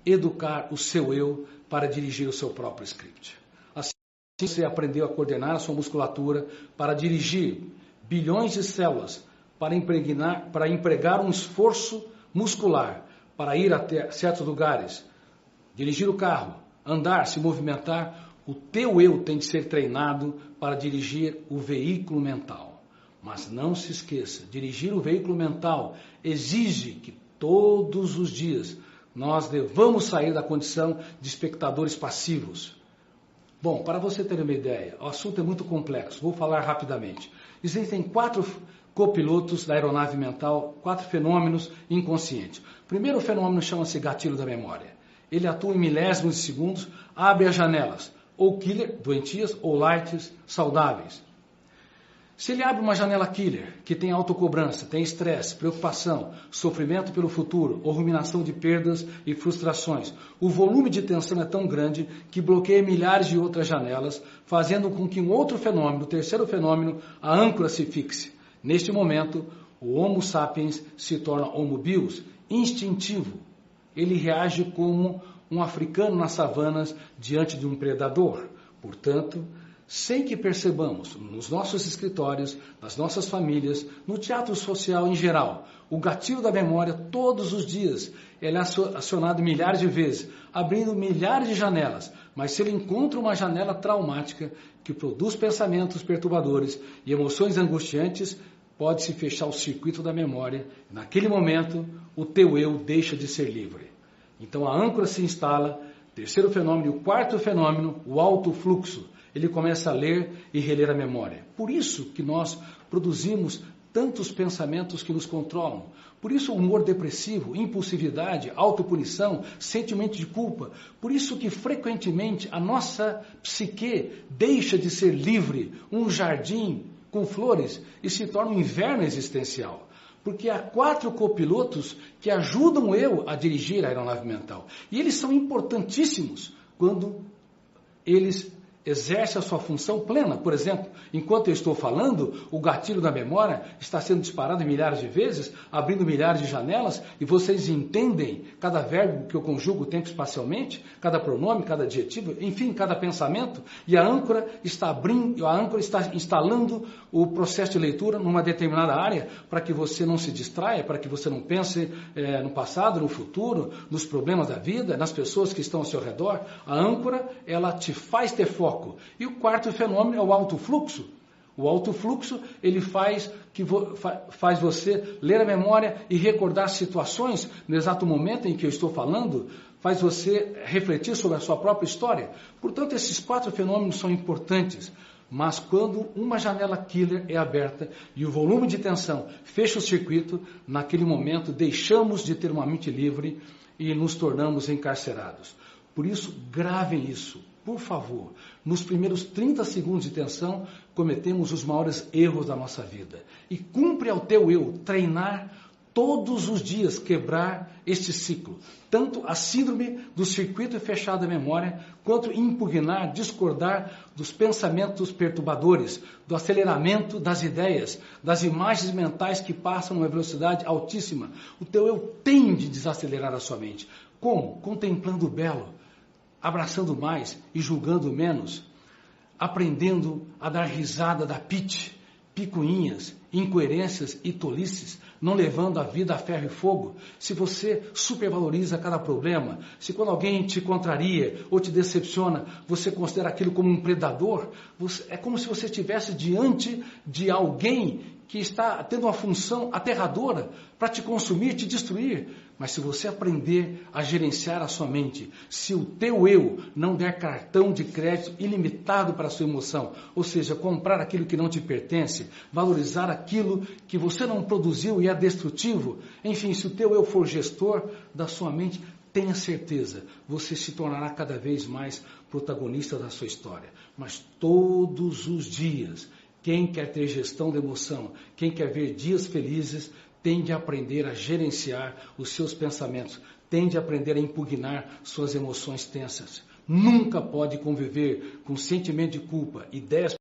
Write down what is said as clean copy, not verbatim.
educar o seu eu para dirigir o seu próprio script. Assim você aprendeu a coordenar a sua musculatura para dirigir bilhões de células, para empregar um esforço muscular, para ir até certos lugares, dirigir o carro, andar, se movimentar. O teu eu tem de ser treinado para dirigir o veículo mental. Mas não se esqueça, dirigir o veículo mental exige que todos os dias nós devamos sair da condição de espectadores passivos. Bom, para você ter uma ideia, o assunto é muito complexo, vou falar rapidamente. Existem 4 copilotos da aeronave mental, 4 fenômenos inconscientes. O primeiro fenômeno chama-se gatilho da memória. Ele atua em milésimos de segundos, abre as janelas, ou killer, doentias, ou lights, saudáveis. Se ele abre uma janela killer, que tem autocobrança, tem estresse, preocupação, sofrimento pelo futuro, ou ruminação de perdas e frustrações, o volume de tensão é tão grande que bloqueia milhares de outras janelas, fazendo com que um outro fenômeno, o terceiro fenômeno, a âncora se fixe. Neste momento, o Homo sapiens se torna Homo bios, instintivo. Ele reage como um africano nas savanas diante de um predador. Portanto, sem que percebamos, nos nossos escritórios, nas nossas famílias, no teatro social em geral, o gatilho da memória todos os dias, ele é acionado milhares de vezes, abrindo milhares de janelas, mas se ele encontra uma janela traumática que produz pensamentos perturbadores e emoções angustiantes, pode-se fechar o circuito da memória. Naquele momento, o teu eu deixa de ser livre. Então a âncora se instala. Terceiro fenômeno, e o quarto fenômeno, o alto fluxo. Ele começa a ler e reler a memória. Por isso que nós produzimos tantos pensamentos que nos controlam. Por isso o humor depressivo, impulsividade, autopunição, sentimento de culpa. Por isso que frequentemente a nossa psique deixa de ser livre, um jardim com flores, e se torna um inverno existencial. Porque há 4 copilotos que ajudam eu a dirigir a aeronave mental. E eles são importantíssimos quando eles exercem a sua função plena. Por exemplo, enquanto eu estou falando, o gatilho da memória está sendo disparado milhares de vezes, abrindo milhares de janelas, e vocês entendem cada verbo que eu conjugo tempo espacialmente, cada pronome, cada adjetivo, enfim, cada pensamento, e a âncora está instalando o processo de leitura numa determinada área, para que você não se distraia, para que você não pense no passado, no futuro, nos problemas da vida, nas pessoas que estão ao seu redor. A âncora, ela te faz ter foco. E o quarto fenômeno é o alto fluxo. O alto fluxo, ele faz você ler a memória e recordar situações no exato momento em que eu estou falando, faz você refletir sobre a sua própria história. Portanto, esses 4 fenômenos são importantes. Mas quando uma janela killer é aberta e o volume de tensão fecha o circuito, naquele momento deixamos de ter uma mente livre e nos tornamos encarcerados. Por isso, gravem isso. Por favor, nos primeiros 30 segundos de tensão, cometemos os maiores erros da nossa vida. E cumpre ao teu eu treinar todos os dias, quebrar este ciclo. Tanto a síndrome do circuito fechado da memória, quanto impugnar, discordar dos pensamentos perturbadores, do aceleramento das ideias, das imagens mentais que passam numa velocidade altíssima. O teu eu tem de desacelerar a sua mente. Como? Contemplando o belo, abraçando mais e julgando menos, aprendendo a dar risada da picuinhas, incoerências e tolices, não levando a vida a ferro e fogo. Se você supervaloriza cada problema, se quando alguém te contraria ou te decepciona, você considera aquilo como um predador, é como se você estivesse diante de alguém que está tendo uma função aterradora para te consumir, te destruir. Mas se você aprender a gerenciar a sua mente, se o teu eu não der cartão de crédito ilimitado para a sua emoção, ou seja, comprar aquilo que não te pertence, valorizar aquilo que você não produziu e é destrutivo, enfim, se o teu eu for gestor da sua mente, tenha certeza, você se tornará cada vez mais protagonista da sua história. Mas todos os dias, quem quer ter gestão da emoção, quem quer ver dias felizes, tem de aprender a gerenciar os seus pensamentos, tem de aprender a impugnar suas emoções tensas. Nunca pode conviver com sentimento de culpa, ideias